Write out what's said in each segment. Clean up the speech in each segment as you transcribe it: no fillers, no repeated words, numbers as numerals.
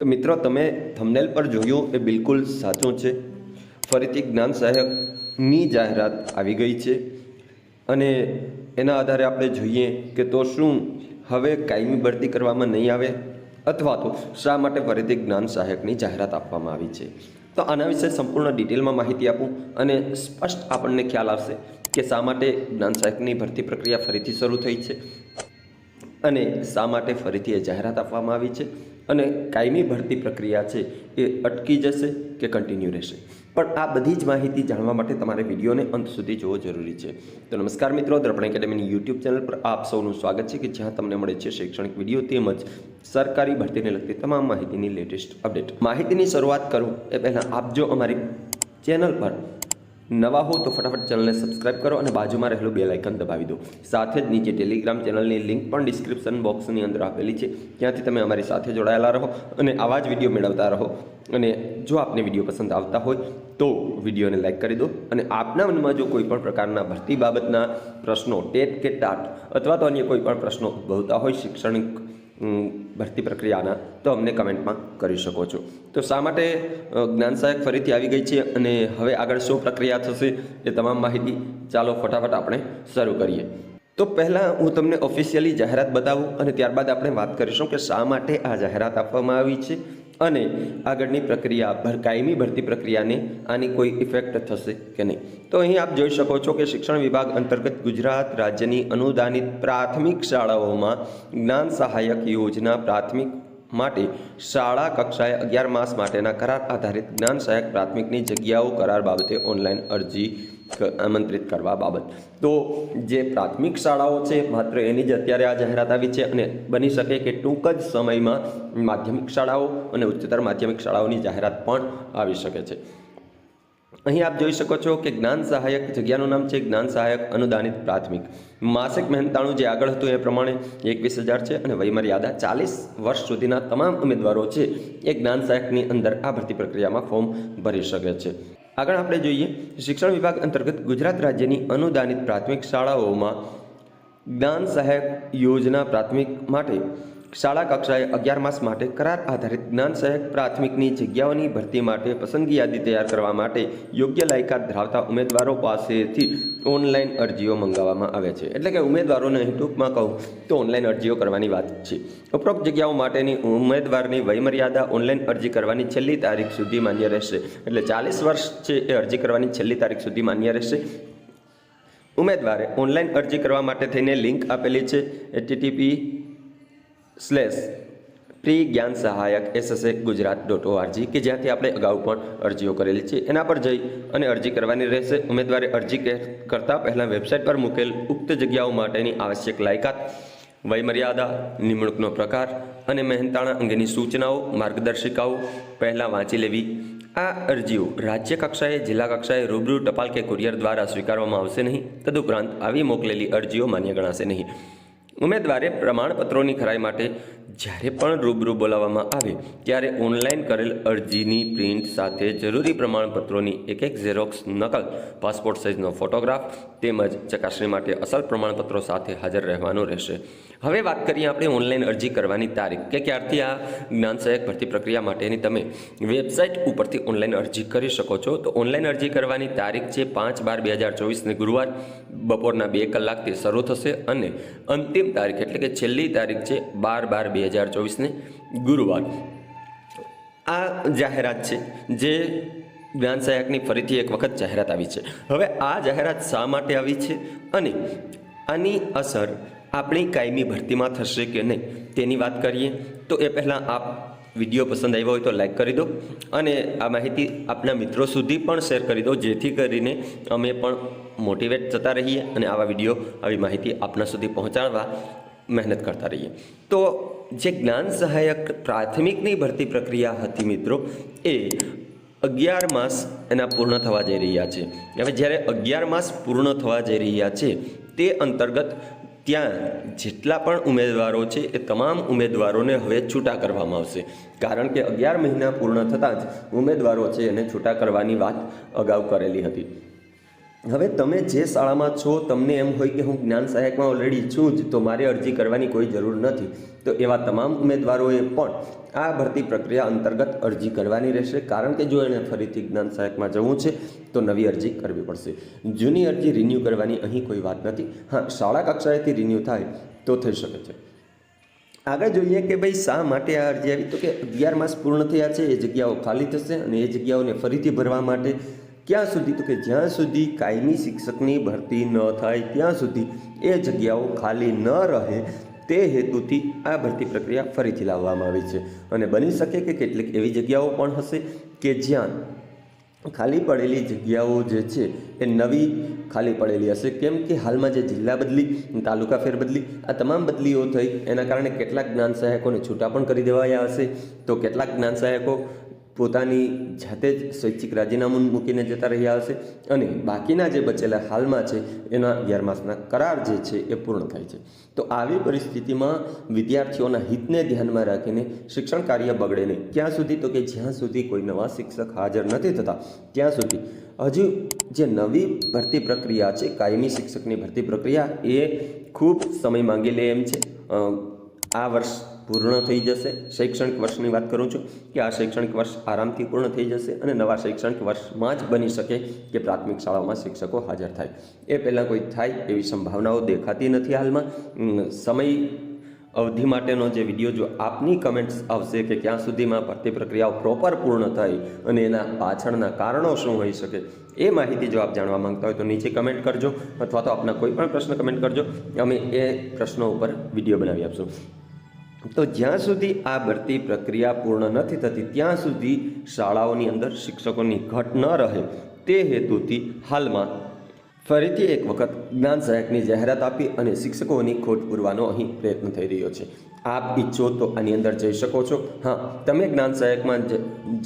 તો મિત્રો તમે થંબનેલ પર જોયું એ બિલકુલ સાચું છે। ફરીથી જ્ઞાન સહાયકની જાહેરાત આવી ગઈ છે અને એના આધારે આપણે જોઈએ કે તો શું હવે કાયમી ભરતી કરવામાં નહીં આવે અથવા તો શા માટે ફરીથી જ્ઞાન સહાયકની જાહેરાત આપવામાં આવી છે। તો આના વિશે સંપૂર્ણ ડિટેલમાં માહિતી આપું અને સ્પષ્ટ આપણને ખ્યાલ આવશે કે શા માટે જ્ઞાન સહાયકની ભરતી પ્રક્રિયા ફરીથી શરૂ થઈ છે અને શા માટે ફરીથી એ જાહેરાત આપવામાં આવી છે અને કાયમી ભરતી પ્રક્રિયા છે એ અટકી જશે કે કન્ટિન્યુ રહેશે। પણ આ બધી જ માહિતી જાણવા માટે તમારે વિડીયોને અંત સુધી જોવો જરૂરી છે। તો નમસ્કાર મિત્રો, દર્પણ એકેડેમીની યુટ્યુબ ચેનલ પર આપ સૌનું સ્વાગત છે કે જ્યાં તમને મળે છે શૈક્ષણિક વિડીયો તેમજ સરકારી ભરતીને લગતી તમામ માહિતીની લેટેસ્ટ અપડેટ। માહિતીની શરૂઆત કરું એ પહેલાં આપ જો અમારી ચેનલ પર નવા હો તો ફટાફટ ચેનલને સબસ્ક્રાઇબ કરો અને બાજુમાં રહેલું બેલ આઇકન દબાવી દો। સાથે જ નીચે ટેલિગ્રામ ચેનલની લિંક પણ ડિસ્ક્રિપ્શન બોક્સની અંદર આપેલી છે, ત્યાંથી તમે અમારી સાથે જોડાયેલા રહો અને આવા જ વિડીયો મેળવતા રહો। અને જો આપને વિડીયો પસંદ આવતા હોય તો વિડીયોને લાઇક કરી દો અને આપના મનમાં જો કોઈ પણ પ્રકારના ભરતી બાબતના પ્રશ્નો, ટેટ કે ટાટ અથવા તો અન્ય કોઈ પણ પ્રશ્નો ઉદ્ભવતા હોય શૈક્ષણિક ભરતી પ્રક્રિયાના તો અમને કમેન્ટમાં કરી શકો છો। તો શા માટે જ્ઞાન સહાયક ફરીથી આવી ગઈ છે અને હવે આગળ શું પ્રક્રિયા થશે એ તમામ માહિતી ચાલો ફટાફટ આપણે શરૂ કરીએ। તો પહેલાં હું તમને ઓફિશિયલી જાહેરાત બતાવું અને ત્યારબાદ આપણે વાત કરીશું કે શા માટે આ જાહેરાત આપવામાં આવી છે અને આગળની પ્રક્રિયા કાયમી ભરતી પ્રક્રિયાને આની કોઈ ઇફેક્ટ થશે કે નહીં। તો અહીં આપ જોઈ શકો છો કે શિક્ષણ વિભાગ અંતર્ગત ગુજરાત રાજ્યની અનુદાનિત પ્રાથમિક શાળાઓમાં જ્ઞાન સહાયક યોજના પ્રાથમિક માટે શાળા કક્ષાએ 11 માસ માટેના કરાર આધારિત જ્ઞાન સહાયક પ્રાથમિકની જગ્યાઓ કરાર બાબતે ઓનલાઈન અરજી આમંત્રિત કરવા બાબત। તો જે પ્રાથમિક શાળાઓ છે માત્ર એની જ અત્યારે આ જાહેરાત આવી છે અને બની શકે કે ટૂંક જ સમયમાં માધ્યમિક શાળાઓ અને ઉચ્ચતર માધ્યમિક શાળાઓની જાહેરાત પણ આવી શકે છે। અહીં આપ જોઈ શકો છો કે જ્ઞાન સહાયક જગ્યાનું નામ છે જ્ઞાન સહાયક અનુદાનિત પ્રાથમિક। માસિક મહેનતાણું જે આગળ હતું એ પ્રમાણે 21,000 છે અને વયમર્યાદા 40 વર્ષ સુધીના તમામ ઉમેદવારો છે એ જ્ઞાન સહાયકની અંદર આ ભરતી પ્રક્રિયામાં ફોર્મ ભરી શકે છે। આગળ આપણે જોઈએ શિક્ષણ વિભાગ અંતર્ગત ગુજરાત રાજ્યની અનુદાનિત પ્રાથમિક શાળાઓમાં જ્ઞાન સહાયક યોજના પ્રાથમિક માટે શાળા કક્ષાએ 11 માસ માટે કરાર આધારિત જ્ઞાન સહાયક પ્રાથમિકની જગ્યાઓની ભરતી માટે પસંદગી યાદી તૈયાર કરવા માટે યોગ્ય લાયકાત ધરાવતા ઉમેદવારો પાસેથી ઓનલાઈન અરજીઓ મંગાવવામાં આવે છે। એટલે કે ઉમેદવારોને અહીં ટૂંકમાં કહું તો ઓનલાઈન અરજીઓ કરવાની વાત છે। ઉપરોક્ત જગ્યાઓ માટેની ઉમેદવારની વયમર્યાદા ઓનલાઈન અરજી કરવાની છેલ્લી તારીખ સુધી માન્ય રહેશે। એટલે 40 વર્ષ છે એ અરજી કરવાની છેલ્લી તારીખ સુધી માન્ય રહેશે। ઉમેદવારે ઓનલાઈન અરજી કરવા માટે થઈને લિંક આપેલી છે http://pre-gyan-sahayak-ssa-gujarat.org કે જ્યાંથી આપણે અગાઉ પણ અરજીઓ કરેલી છે એના પર જઈ અને અરજી કરવાની રહેશે। ઉમેદવારે અરજી કરતાં પહેલાં વેબસાઇટ પર મૂકેલ ઉક્ત જગ્યાઓ માટેની આવશ્યક લાયકાત, વયમર્યાદા, નિમણૂકનો પ્રકાર અને મહેનતાણા અંગેની સૂચનાઓ, માર્ગદર્શિકાઓ પહેલાં વાંચી લેવી। આ અરજીઓ રાજ્ય કક્ષાએ, જિલ્લા કક્ષાએ રૂબરૂ ટપાલ કે કુરિયર દ્વારા સ્વીકારવામાં આવશે નહીં। તદુપરાંત આવી મોકલેલી અરજીઓ માન્ય ગણાશે નહીં। ઉમેદવારે પ્રમાણપત્રોની ખરાઈ માટે જ્યારે પણ રૂબરૂ બોલાવવામાં આવે ત્યારે ઓનલાઈન કરેલ અરજીની પ્રિન્ટ સાથે જરૂરી પ્રમાણપત્રોની એક ઝેરોક્સ નકલ, પાસપોર્ટ સાઇઝનો ફોટોગ્રાફ તેમજ ચકાસણી માટે અસલ પ્રમાણપત્રો સાથે હાજર રહેવાનું રહેશે। હવે વાત કરીએ આપણે ઓનલાઈન અરજી કરવાની તારીખ કે ક્યારથી આ જ્ઞાન સહાયક ભરતી પ્રક્રિયા માટેની તમે વેબસાઇટ ઉપરથી ઓનલાઈન અરજી કરી શકો છો। તો ઓનલાઈન અરજી કરવાની તારીખ છે 5/12/2024 ગુરુવાર બપોરના 2 કલાકથી શરૂ થશે અને અંતિમ તારીખ એટલે કે છેલ્લી તારીખ છે 12/12/2024 ગુરુવાર। આ જાહેરાત છે જે જ્ઞાન સહાયકની ફરીથી એક વખત જાહેરાત આવી છે। હવે આ જાહેરાત શા માટે આવી છે અને આની અસર આપણી કાયમી ભરતીમાં થશે કે નહીં તેની વાત કરીએ તો એ પહેલાં આપ વિડીયો પસંદ આવ્યો હોય તો લાઈક કરી દો અને આ માહિતી આપના મિત્રો સુધી પણ શેર કરી દો, જેથી કરીને અમે પણ મોટિવેટ થતા રહીએ અને આવા વિડીયો, આવી માહિતી આપના સુધી પહોંચાડવા મહેનત કરતા રહીએ। તો જે જ્ઞાન સહાયક પ્રાથમિકની ભરતી પ્રક્રિયા હતી મિત્રો એ 11 માસ એના પૂર્ણ થવા જઈ રહ્યા છે। હવે જ્યારે 11 માસ પૂર્ણ થવા જઈ રહ્યા છે તે અંતર્ગત ત્યાં જેટલા પણ ઉમેદવારો છે એ તમામ ઉમેદવારોને હવે છૂટા કરવામાં આવશે, કારણ કે 11 મહિના પૂર્ણ થતાં જ ઉમેદવારો છે એને છૂટા કરવાની વાત અગાઉ કરેલી હતી। હવે તમે જે શાળામાં છો, તમને એમ હોય કે હું જ્ઞાન સહાયકમાં ઓલરેડી છું જ, તો મારે અરજી કરવાની કોઈ જરૂર નથી, તો એવા તમામ ઉમેદવારોએ પણ આ ભરતી પ્રક્રિયા અંતર્ગત અરજી કરવાની રહેશે. કારણ કે જો એને ફરીથી જ્ઞાન સહાયકમાં જવું છે તો નવી અરજી કરવી પડશે. જૂની અરજી રિન્યૂ કરવાની અહીં કોઈ વાત નથી. હા, શાળા કક્ષાએથી રિન્યૂ થાય તો થઈ શકે છે. આગળ જોઈએ કે ભાઈ શા માટે આ અરજી આવી, તો કે 11 માસ પૂર્ણ થયા છે, એ જગ્યાઓ ખાલી થશે અને એ જગ્યાઓને ફરીથી ભરવા માટે ક્યાં સુધી, તો કે જ્યાં સુધી કાયમી શિક્ષકની ભરતી ન થાય ત્યાં સુધી એ જગ્યાઓ ખાલી ન રહે તે હેતુથી આ ભરતી પ્રક્રિયા ફરીથી લાવવામાં આવી છે. અને બની શકે કે કેટલીક એવી જગ્યાઓ પણ હશે કે જ્યાં ખાલી પડેલી જગ્યાઓ જે છે એ નવી ખાલી પડેલી હશે. કેમ કે હાલમાં જે જિલ્લા બદલી, તાલુકા ફેરબદલી, આ તમામ બદલીઓ થઈ એના કારણે કેટલાક જ્ઞાન સહાયકોને છૂટા પણ કરી દેવાયા હશે. તો કેટલાક જ્ઞાન સહાયકો પોતાની જાતે જ સ્વૈચ્છિક રાજીનામું મૂકીને જતા રહ્યા હશે અને બાકીના જે બચેલા હાલમાં છે એના 11 માસના કરાર જે છે એ પૂર્ણ થાય છે. તો આવી પરિસ્થિતિમાં વિદ્યાર્થીઓના હિતને ધ્યાનમાં રાખીને શિક્ષણ કાર્ય બગડે નહીં. ક્યાં સુધી, તો કે જ્યાં સુધી કોઈ નવા શિક્ષક હાજર નથી થતા ત્યાં સુધી હજુ જે નવી ભરતી પ્રક્રિયા છે, કાયમી શિક્ષકની ભરતી પ્રક્રિયા, એ ખૂબ સમય માંગી લે એમ છે. આ વર્ષ પૂર્ણ થઈ જશે. શૈક્ષણિક વર્ષની વાત કરું છું કે આ શૈક્ષણિક વર્ષ આરામથી પૂર્ણ થઈ જશે અને નવા શૈક્ષણિક વર્ષમાં જ બની શકે કે પ્રાથમિક શાળાઓમાં શિક્ષકો હાજર થાય. એ પહેલાં કોઈ થાય એવી સંભાવનાઓ દેખાતી નથી હાલમાં. સમય અવધિ માટેનો જે વિડીયો જો આપની કમેન્ટ્સ આવશે કે ક્યાં સુધીમાં ભરતી પ્રક્રિયાઓ પ્રોપર પૂર્ણ થાય અને એના પાછળના કારણો શું હોઈ શકે, એ માહિતી જો આપ જાણવા માંગતા હોય તો નીચે કમેન્ટ કરજો અથવા તો આપના કોઈ પણ પ્રશ્ન કમેન્ટ કરજો. અમે એ પ્રશ્નો ઉપર વિડીયો બનાવી આપશું. તો જ્યાં સુધી આ ભરતી પ્રક્રિયા પૂર્ણ નથી થતી ત્યાં સુધી શાળાઓની અંદર શિક્ષકોની ઘટ ન રહે તે હેતુથી હાલમાં ફરીથી એક વખત જ્ઞાન સહાયકની જાહેરાત આપી અને શિક્ષકોની ખોટ પૂરવાનો અહીં પ્રયત્ન થઈ રહ્યો છે. આપ ઈચ્છો તો આની અંદર જઈ શકો છો. હા, તમે જ્ઞાન સહાયકમાં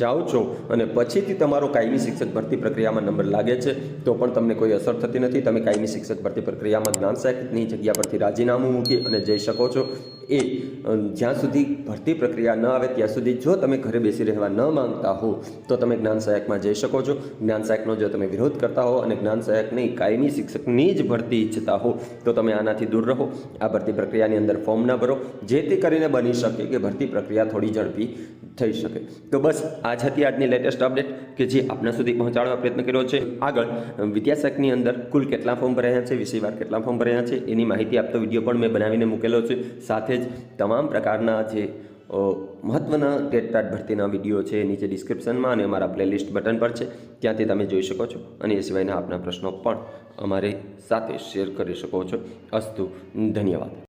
જાઓ છો અને પછીથી તમારો કાયમી શિક્ષક ભરતી પ્રક્રિયામાં નંબર લાગે છે તો પણ તમને કોઈ અસર થતી નથી. તમે કાયમી શિક્ષક ભરતી પ્રક્રિયામાં જ્ઞાન સહાયકની જગ્યા પરથી રાજીનામું મૂકી અને જઈ શકો છો. એ જ્યાં સુધી ભરતી પ્રક્રિયા ન આવે ત્યાં સુધી જો તમે ઘરે બેસી રહેવા ન માંગતા હો તો તમે જ્ઞાન સહાયકમાં જઈ શકો છો. જ્ઞાન સહાયકનો જો તમે વિરોધ કરતા હો અને જ્ઞાન સહાયકની કાયમી શિક્ષકની જ ભરતી ઈચ્છતા હો તો તમે આનાથી દૂર રહો. આ ભરતી પ્રક્રિયાની અંદર ફોર્મ ન ભરો, જેથી કરીને બની શકે કે ભરતી પ્રક્રિયા થોડી ઝડપી થઈ શકે. તો બસ આ જ હતી આજની લેટેસ્ટ અપડેટ કે જે આપના સુધી પહોંચાડવા પ્રયત્ન કર્યો છે. આગળ વિદ્યાશાખની અંદર કુલ કેટલા ફોર્મ ભરાયા છે, વિષયવાર કેટલા ફોર્મ ભરાયા છે એની માહિતી આપતો વિડીયો પણ મેં બનાવીને મૂકેલો છે. સાથે જ તમામ પ્રકારના જે મહત્ત્વના ટેટ ભરતીના વિડીયો છે નીચે ડિસ્ક્રિપ્શનમાં અને અમારા પ્લેલિસ્ટ બટન પર છે, ત્યાંથી તમે જોઈ શકો છો. અને એ સિવાયના આપના પ્રશ્નો પણ અમારી સાથે શેર કરી શકો છો. અસ્તુ, ધન્યવાદ.